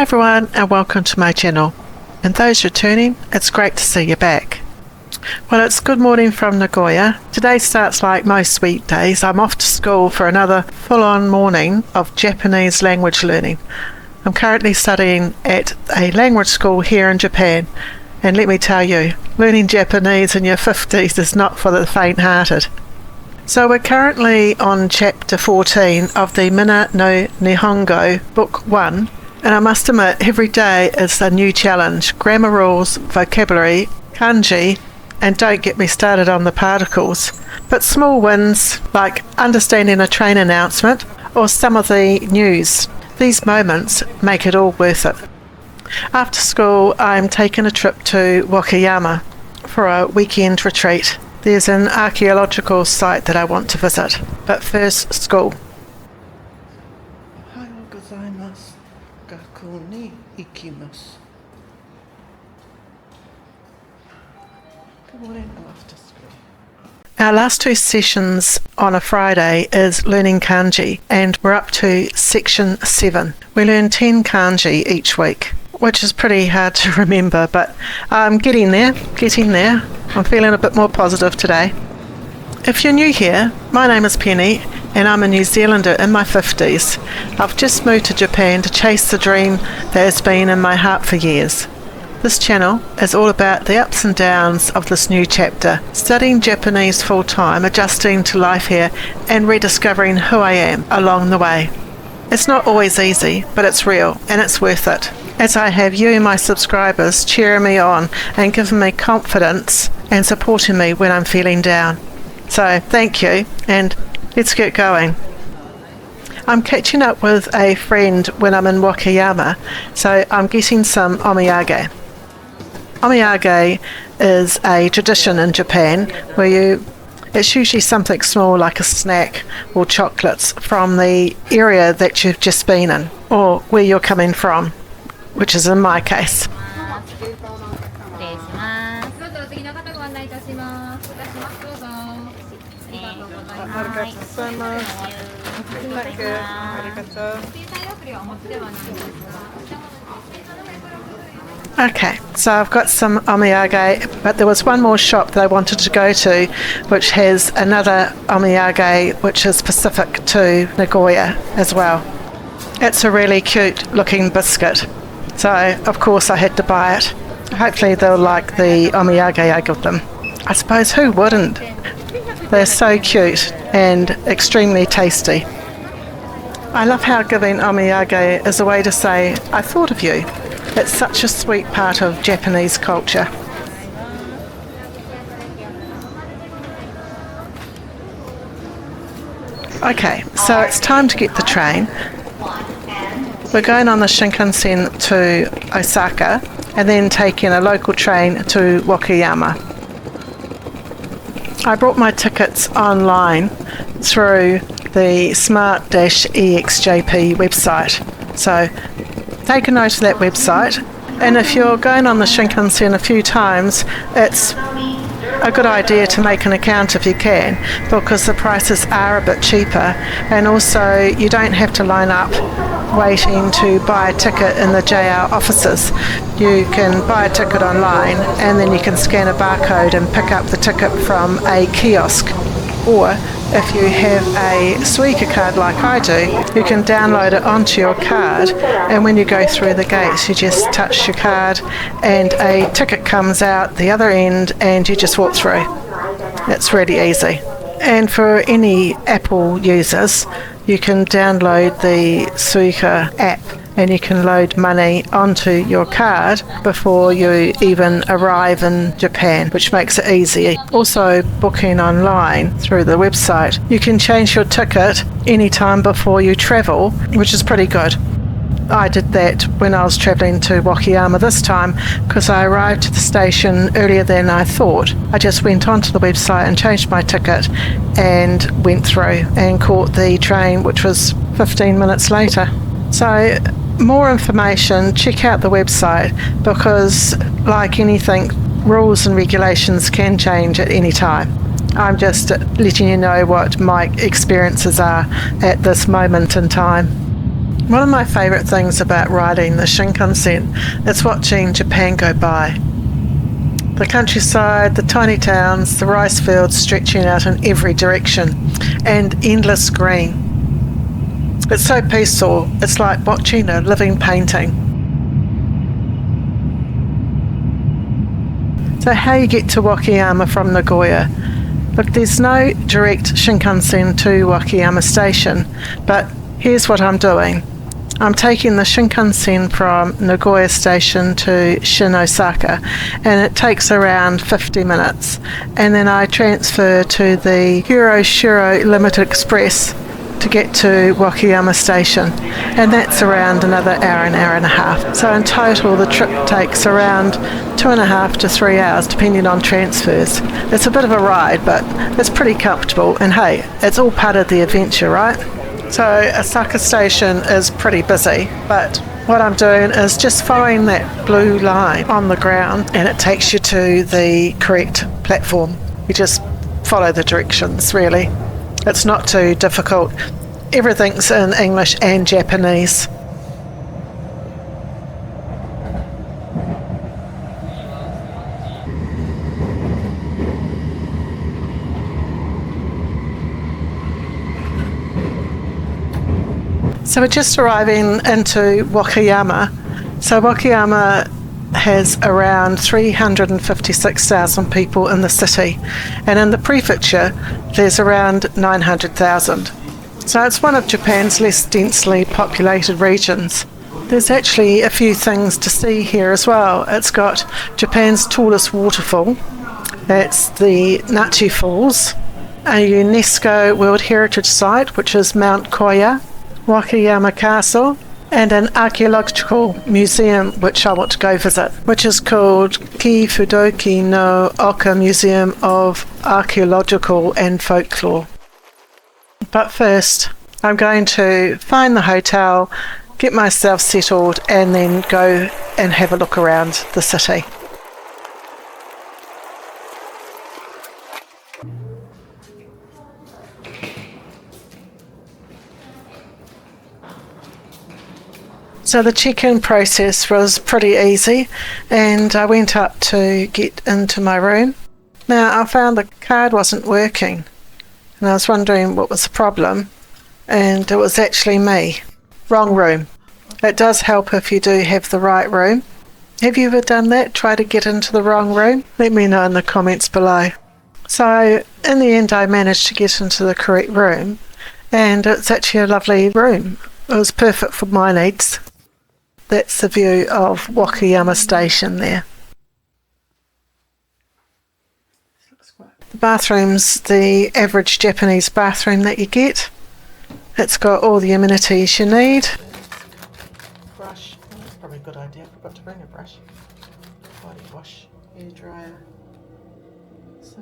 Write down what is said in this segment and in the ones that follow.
everyone and welcome to my channel, and those returning, it's great to see you back. Well, it's good morning from Nagoya. Today starts like most weekdays. I'm off to school for another full-on morning of Japanese language learning. I'm currently studying at a language school here in Japan, and let me tell you, learning Japanese in your 50s is not for the faint-hearted. So we're currently on chapter 14 of the Mina no Nihongo, book 1, and I must admit every day is a new challenge. Grammar rules, vocabulary, kanji, and don't get me started on the particles. But small wins like understanding a train announcement or some of the news. These moments make it all worth it. After school I'm taking a trip to Wakayama for a weekend retreat. There's an archaeological site that I want to visit, but first school. Our last two sessions on a Friday is learning kanji, and we're up to section 7. We learn 10 kanji each week, which is pretty hard to remember, but I'm getting there. I'm feeling a bit more positive today. If you're new here, my name is Penny, and I'm a New Zealander in my 50s. I've just moved to Japan to chase the dream that has been in my heart for years. This channel is all about the ups and downs of this new chapter, studying Japanese full-time, adjusting to life here, and rediscovering who I am along the way. It's not always easy, but it's real, and it's worth it, as I have you, my subscribers, cheering me on and giving me confidence and supporting me when I'm feeling down. So thank you, and let's get going. I'm catching up with a friend when I'm in Wakayama, so I'm getting some omiyage. Omiyage is a tradition in Japan where it's usually something small like a snack or chocolates from the area that you've just been in or where you're coming from, which is in my case. Okay, so I've got some omiyage, but there was one more shop that I wanted to go to which has another omiyage which is specific to Nagoya as well. It's a really cute looking biscuit, so of course I had to buy it. Hopefully they'll like the omiyage I give them. I suppose who wouldn't? They're so cute and extremely tasty. I love how giving omiyage is a way to say, I thought of you. It's such a sweet part of Japanese culture. Okay, so it's time to get the train. We're going on the Shinkansen to Osaka and then taking a local train to Wakayama. I brought my tickets online through the smart-exjp website. So take a note of that website, and if you're going on the Shinkansen a few times, it's a good idea to make an account if you can, because the prices are a bit cheaper, and also you don't have to line up waiting to buy a ticket in the JR offices. You can buy a ticket online and then you can scan a barcode and pick up the ticket from a kiosk. Or if you have a Suica card like I do, you can download it onto your card, and when you go through the gates you just touch your card and a ticket comes out the other end and you just walk through. It's really easy. And for any Apple users, you can download the Suica app and you can load money onto your card before you even arrive in Japan, which makes it easy. Also, booking online through the website, you can change your ticket anytime before you travel, which is pretty good. I did that when I was travelling to Wakayama this time because I arrived at the station earlier than I thought. I just went onto the website and changed my ticket and went through and caught the train, which was 15 minutes later. So more information, check out the website, because like anything, rules and regulations can change at any time. I'm just letting you know what my experiences are at this moment in time. One of my favourite things about riding the Shinkansen is watching Japan go by. The countryside, the tiny towns, the rice fields stretching out in every direction, and endless green. It's so peaceful, it's like watching a living painting. So how you get to Wakayama from Nagoya? Look, there's no direct Shinkansen to Wakayama station, but here's what I'm doing. I'm taking the Shinkansen from Nagoya station to Osaka, and it takes around 50 minutes. And then I transfer to the Kuroshiro Limited Express to get to Wakayama station, and that's around another hour and a half. So in total the trip takes around 2.5 to 3 hours depending on transfers. It's a bit of a ride, but it's pretty comfortable, and hey, it's all part of the adventure, right? So Osaka station is pretty busy, but what I'm doing is just following that blue line on the ground, and it takes you to the correct platform. You just follow the directions, really. It's not too difficult. Everything's in English and Japanese. So we're just arriving into Wakayama. So Wakayama has around 356,000 people in the city, and in the prefecture there's around 900,000. So it's one of Japan's less densely populated regions. There's actually a few things to see here as well. It's got Japan's tallest waterfall. That's the Nachi Falls, a UNESCO World Heritage Site, which is Mount Koya, Wakayama Castle, and an archaeological museum which I want to go visit, which is called Kii-Fudoki-no-Oka Museum of Archaeological and Folklore. But first, I'm going to find the hotel, get myself settled, and then go and have a look around the city. So the check-in process was pretty easy, and I went up to get into my room. Now I found the card wasn't working, and I was wondering what was the problem, and it was actually me. Wrong room. It does help if you do have the right room. Have you ever done that? Try to get into the wrong room? Let me know in the comments below. So in the end I managed to get into the correct room, and it's actually a lovely room. It was perfect for my needs. That's the view of Wakayama Station there. The bathroom's the average Japanese bathroom that you get. It's got all the amenities you need. Brush. That's probably a good idea. I forgot to bring a brush. Body wash, hair dryer. So,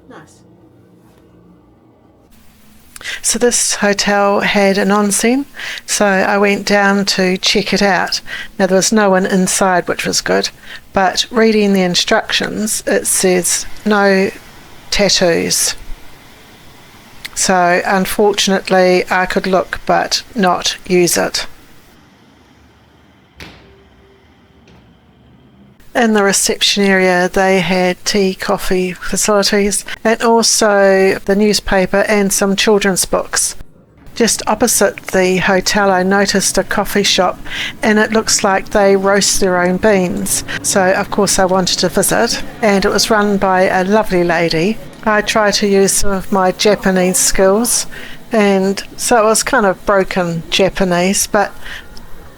nice. So this hotel had an onsen, so I went down to check it out. Now there was no one inside, which was good, but reading the instructions it says no tattoos. So unfortunately I could look but not use it. In the reception area they had tea, coffee facilities, and also the newspaper and some children's books. Just opposite the hotel I noticed a coffee shop, and it looks like they roast their own beans. So of course I wanted to visit, and it was run by a lovely lady. I tried to use some of my Japanese skills, and so it was kind of broken Japanese, but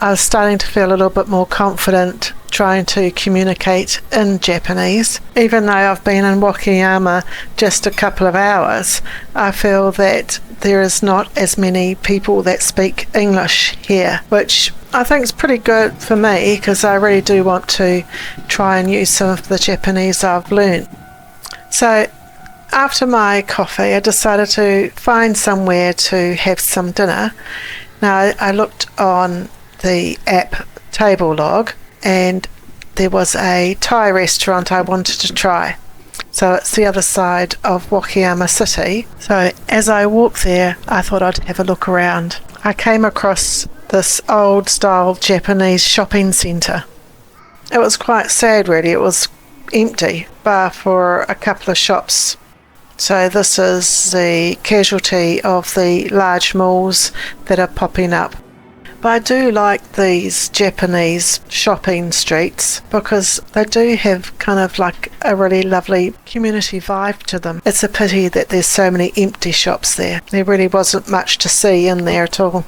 I was starting to feel a little bit more confident trying to communicate in Japanese. Even though I've been in Wakayama just a couple of hours, I feel that there is not as many people that speak English here, which I think is pretty good for me because I really do want to try and use some of the Japanese I've learned. So after my coffee I decided to find somewhere to have some dinner. Now I looked on the app table log, and there was a Thai restaurant I wanted to try. So it's the other side of Wakayama City. So as I walked there, I thought I'd have a look around. I came across this old style Japanese shopping centre. It was quite sad really, it was empty bar for a couple of shops. So this is the casualty of the large malls that are popping up. But I do like these Japanese shopping streets because they do have kind of like a really lovely community vibe to them. It's a pity that there's so many empty shops there. There really wasn't much to see in there at all.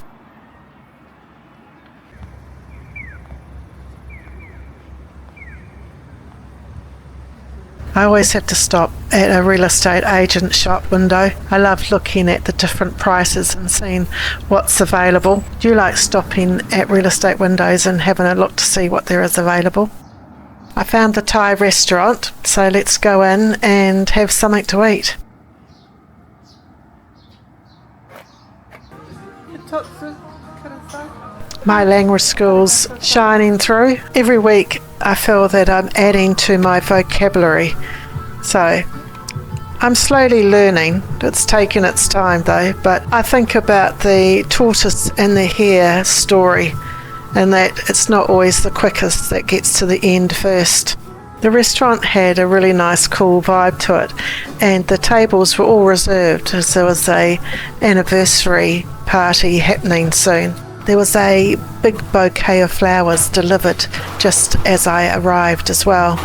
I always have to stop at a real estate agent shop window. I love looking at the different prices and seeing what's available. Do you like stopping at real estate windows and having a look to see what there is available? I found the Thai restaurant, so let's go in and have something to eat. My language school's shining through. Every week I feel that I'm adding to my vocabulary. So I'm slowly learning. It's taken its time though, but I think about the tortoise and the hare story and that it's not always the quickest that gets to the end first. The restaurant had a really nice cool vibe to it and the tables were all reserved as there was a anniversary party happening soon. There was a big bouquet of flowers delivered just as I arrived as well.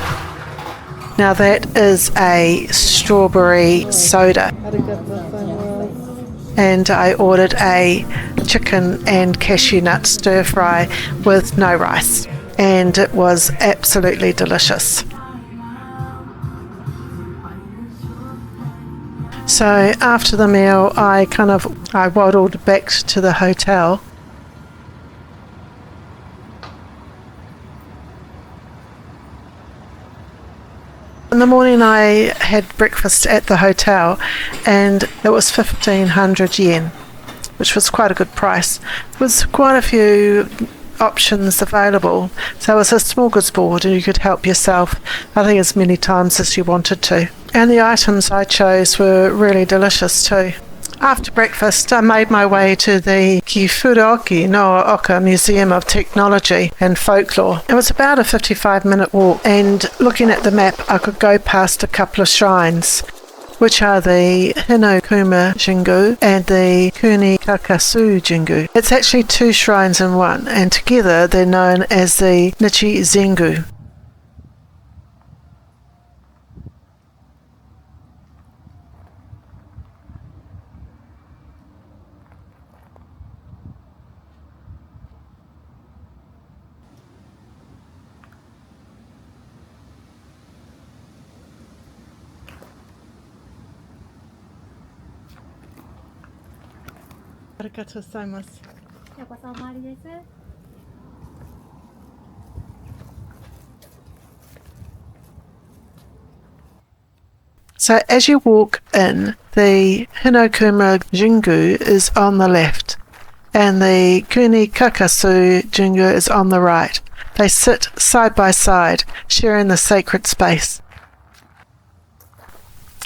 Now that is a strawberry soda. And I ordered a chicken and cashew nut stir fry with no rice. And it was absolutely delicious. So after the meal I waddled back to the hotel. In the morning I had breakfast at the hotel and it was 1,500 yen, which was quite a good price. There was quite a few options available, so it was a smorgasbord and you could help yourself, I think, as many times as you wanted to. And the items I chose were really delicious too. After breakfast, I made my way to the Kii-Fudoki-no-Oka Museum of Technology and Folklore. It was about a 55-minute walk, and looking at the map, I could go past a couple of shrines, which are the Hinokuma Jingu and the Kunikakasu Jingu. It's actually two shrines in one, and together they're known as the Jingu. So as you walk in, the Hinokuma Jingu is on the left and the Kunikakasu Jingu is on the right. They sit side by side, sharing the sacred space.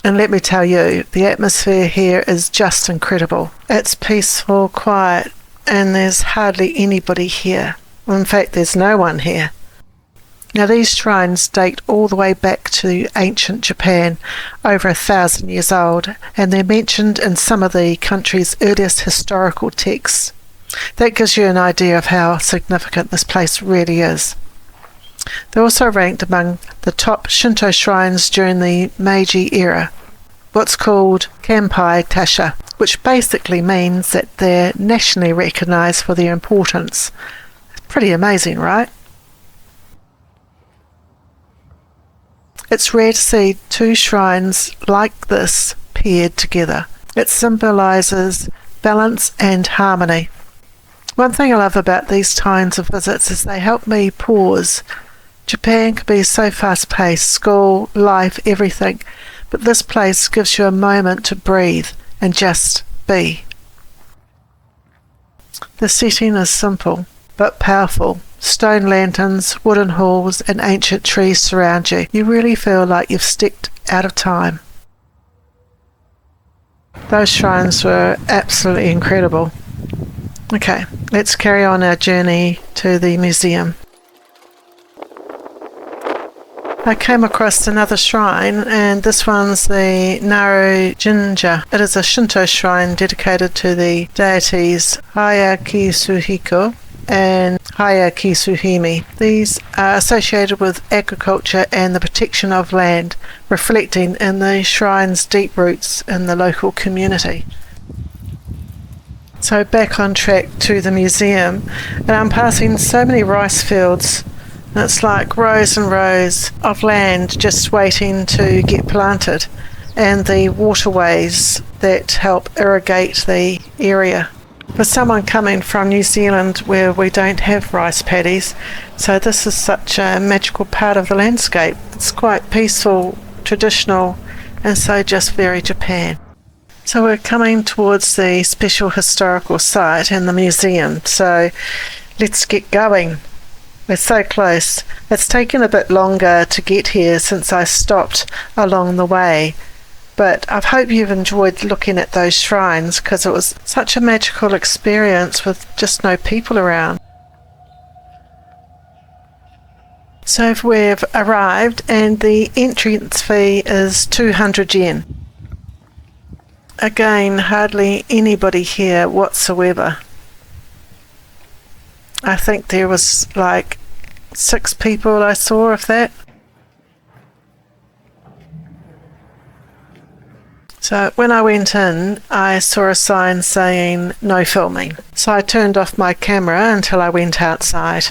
And let me tell you, the atmosphere here is just incredible. It's peaceful, quiet, and there's hardly anybody here. In fact, there's no one here. Now these shrines date all the way back to ancient Japan, over 1,000 years old, and they're mentioned in some of the country's earliest historical texts. That gives you an idea of how significant this place really is. They're also ranked among the top Shinto shrines during the Meiji era, what's called Kanpai Tasha, which basically means that they're nationally recognised for their importance. Pretty amazing, right? It's rare to see two shrines like this paired together. It symbolises balance and harmony. One thing I love about these kinds of visits is they help me pause. Japan can be so fast-paced, school, life, everything, but this place gives you a moment to breathe and just be. The setting is simple but powerful. Stone lanterns, wooden halls and ancient trees surround you. You really feel like you've stepped out of time. Those shrines were absolutely incredible. Okay, let's carry on our journey to the museum. I came across another shrine, and this one's the Naru Jinja. It is a Shinto shrine dedicated to the deities Hayakisuhiko and Hayakisuhime. These are associated with agriculture and the protection of land, reflecting in the shrine's deep roots in the local community. So back on track to the museum, and I'm passing so many rice fields. It's like rows and rows of land just waiting to get planted, and the waterways that help irrigate the area. For someone coming from New Zealand where we don't have rice paddies, so this is such a magical part of the landscape. It's quite peaceful, traditional, and so just very Japan. So we're coming towards the special historical site and the museum, so let's get going. We're so close. It's taken a bit longer to get here since I stopped along the way, but I hope you've enjoyed looking at those shrines because it was such a magical experience with just no people around. So we've arrived and the entrance fee is 200 yen. Again, hardly anybody here whatsoever. I think there was like 6 people I saw, if that. So when I went in, I saw a sign saying no filming. So I turned off my camera until I went outside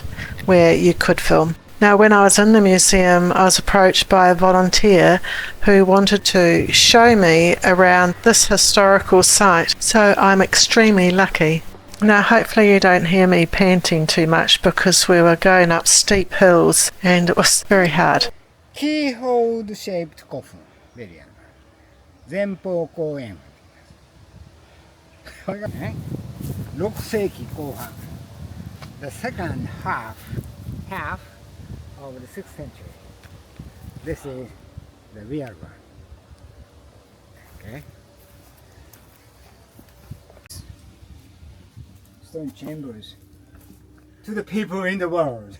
where you could film. Now, when I was in the museum, I was approached by a volunteer who wanted to show me around this historical site. So I'm extremely lucky. Now, hopefully you don't hear me panting too much because we were going up steep hills and it was very hard. Keyhole-shaped kofun, very 前方後円これがね6世紀後半 the second half of the 6th century. This is the real one. Okay. Stone chambers to the people in the world.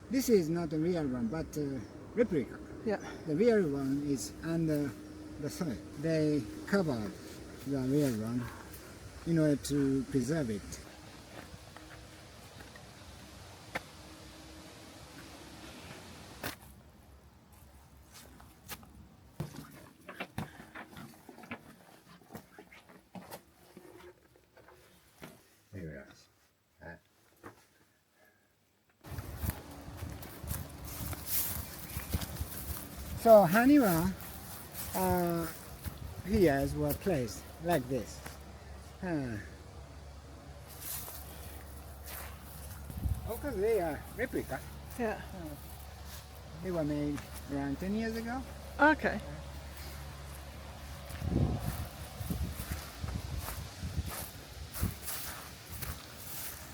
This is not a real one, but a replica. Yeah. The real one is under the soil. They covered the real one in order to preserve it. So haniwa here were placed like this. Because they are replica. Yeah. They were made around 10 years ago. Okay.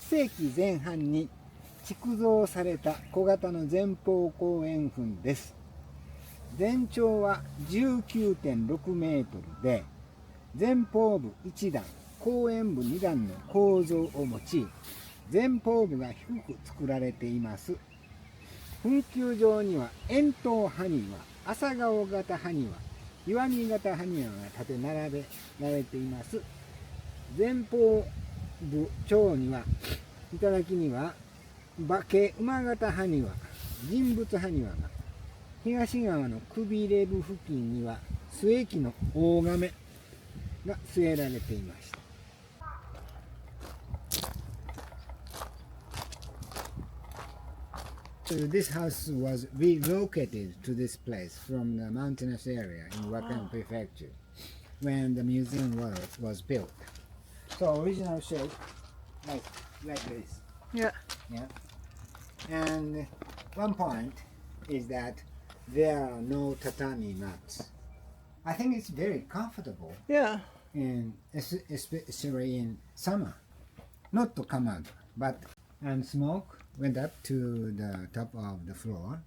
世紀前半に築造された小型の前方後円墳です。全長は 19.6 メートルで、前方部1段、後円部2段の構造を持ち、前方部が低く作られています。墳丘上には円筒埴輪、朝顔型埴輪、石見型埴輪が立て並べられています。前方部長には、頂には馬型埴輪、人物埴輪が、東側のくびれ部付近には末木の大亀が据えられていました。So this house was relocated to this place from the mountainous area in Wakayama Prefecture when the museum was built. So original shape like this. Yeah. Yeah. And one point is that there are no tatami mats. I think it's very comfortable, Yeah. especially in summer. Not to come out, but and smoke went up to the top of the floor,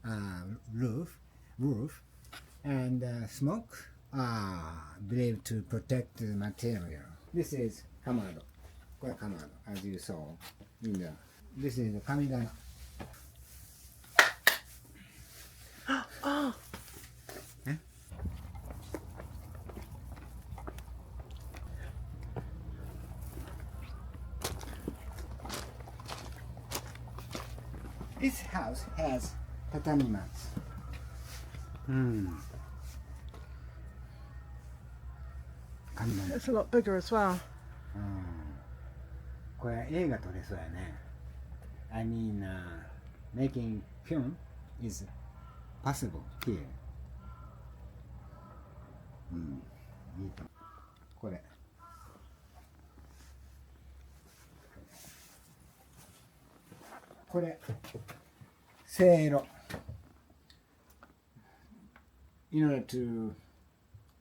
roof, roof, and smoke are believed to protect the material. This is kamado. これ kamado, as you saw in the. This is the kamidana. Oh. This house has tatami mats. It's a lot bigger as well. これ映画撮れそうやね。I mean, making film is possible here. いいと思う。これ。これ、せいろ。In order to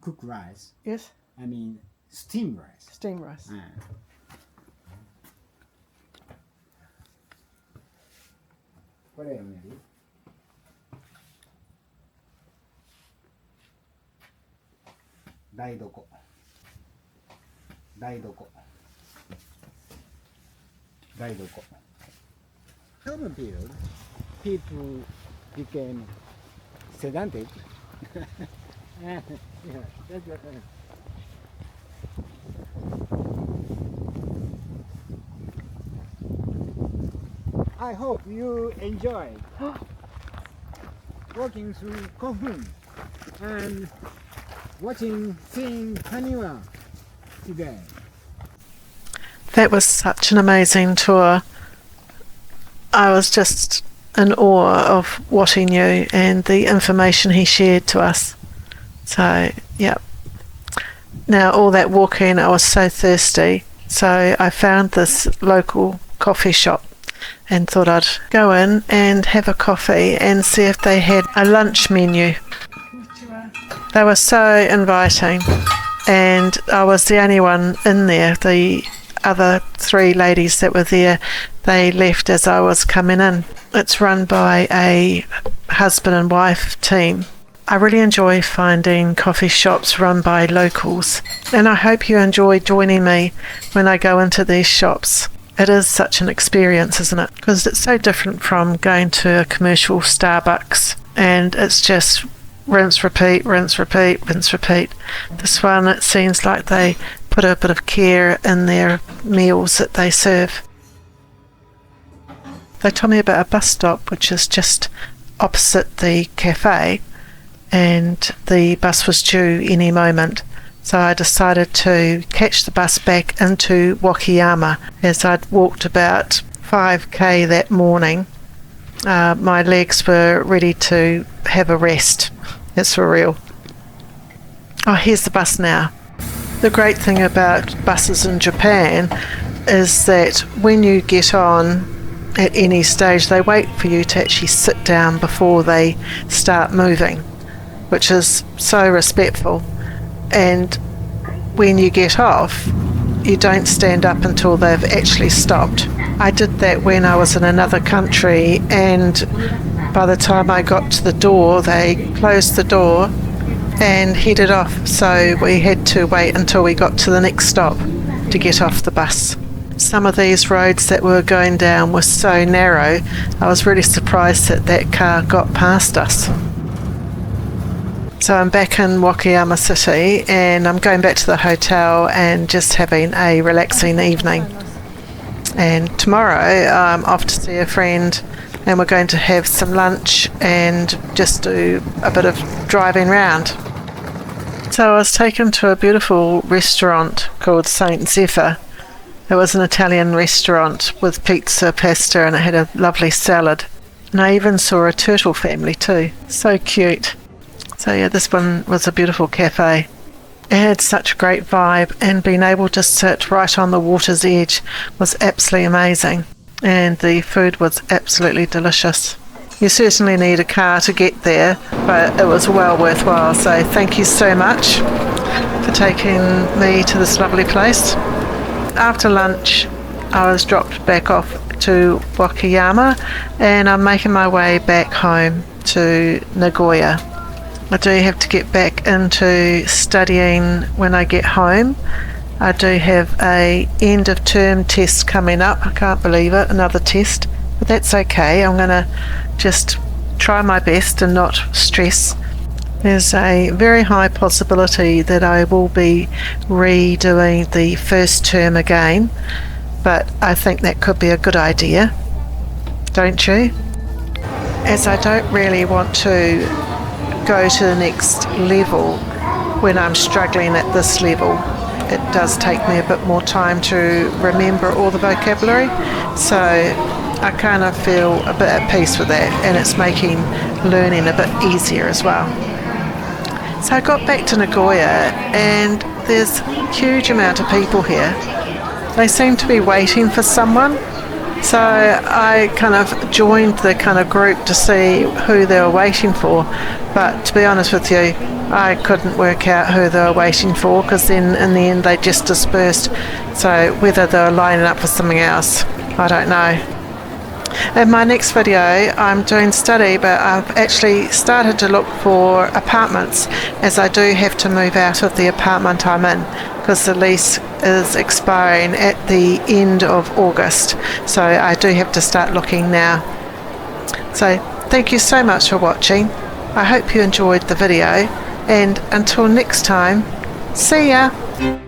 cook rice, Yes, I mean steam rice. steam rice. これ読める？台所。台所。台所。Edo-period, people became sedantic. Yeah, that's what I hope you enjoy walking through kofun and seeing haniwa today. That was such an amazing tour. I was just in awe of what he knew and the information he shared to us. So, yeah. Now, all that walking, I was so thirsty. So I found this local coffee shop and thought I'd go in and have a coffee and see if they had a lunch menu. They were so inviting, and I was the only one in there. The other three ladies that were there, they left as I was coming in. It's run by a husband and wife team. I really enjoy finding coffee shops run by locals, and I hope you enjoy joining me when I go into these shops. It is such an experience, isn't it? Because it's so different from going to a commercial Starbucks, and it's just rinse, repeat, rinse, repeat, rinse, repeat. This one, it seems like they put a bit of care in their meals that they serve. They told me about a bus stop which is just opposite the cafe, and the bus was due any moment. So I decided to catch the bus back into Wakayama. As I'd walked about 5k that morning, my legs were ready to have a rest. It's for real. Oh, here's the bus now. The great thing about buses in Japan is that when you get on at any stage, they wait for you to actually sit down before they start moving, which is so respectful. And when you get off, you don't stand up until they've actually stopped. I did that when I was in another country, and by the time I got to the door, they closed the door and headed off. So we had to wait until we got to the next stop to get off the bus. Some of these roads that we were going down were so narrow, I was really surprised that that car got past us. So I'm back in Wakayama City, and I'm going back to the hotel and just having a relaxing evening. And tomorrow I'm off to see a friend, and we're going to have some lunch and just do a bit of driving round. So I was taken to a beautiful restaurant called Saint Zephyr. It was an Italian restaurant with pizza, pasta, and it had a lovely salad. And I even saw a turtle family too. So cute. So yeah, this one was a beautiful cafe. It had such a great vibe, and being able to sit right on the water's edge was absolutely amazing. And the food was absolutely delicious. You certainly need a car to get there, but it was well worthwhile. So thank you so much for taking me to this lovely place. After lunch, I was dropped back off to Wakayama, and I'm making my way back home to Nagoya. I do have to get back into studying when I get home. I do have a end of term test coming up. I can't believe it, another test, but that's okay. I'm going to just try my best and not stress. There's a very high possibility that I will be redoing the first term again, but I think that could be a good idea, don't you? As I don't really want to go to the next level when I'm struggling at this level. It does take me a bit more time to remember all the vocabulary, so I kind of feel a bit at peace with that, and it's making learning a bit easier as well. So I got back to Nagoya and there's a huge amount of people here. They seem to be waiting for someone, so I kind of joined the kind of group to see who they were waiting for, but to be honest with you, I couldn't work out who they were waiting for, because then in the end they just dispersed. So whether they were lining up for something else, I don't know. In my next video I'm doing study, but I've actually started to look for apartments, as I do have to move out of the apartment I'm in because the lease is expiring at the end of August, so I do have to start looking now. So thank you so much for watching. I hope you enjoyed the video, and until next time, see ya!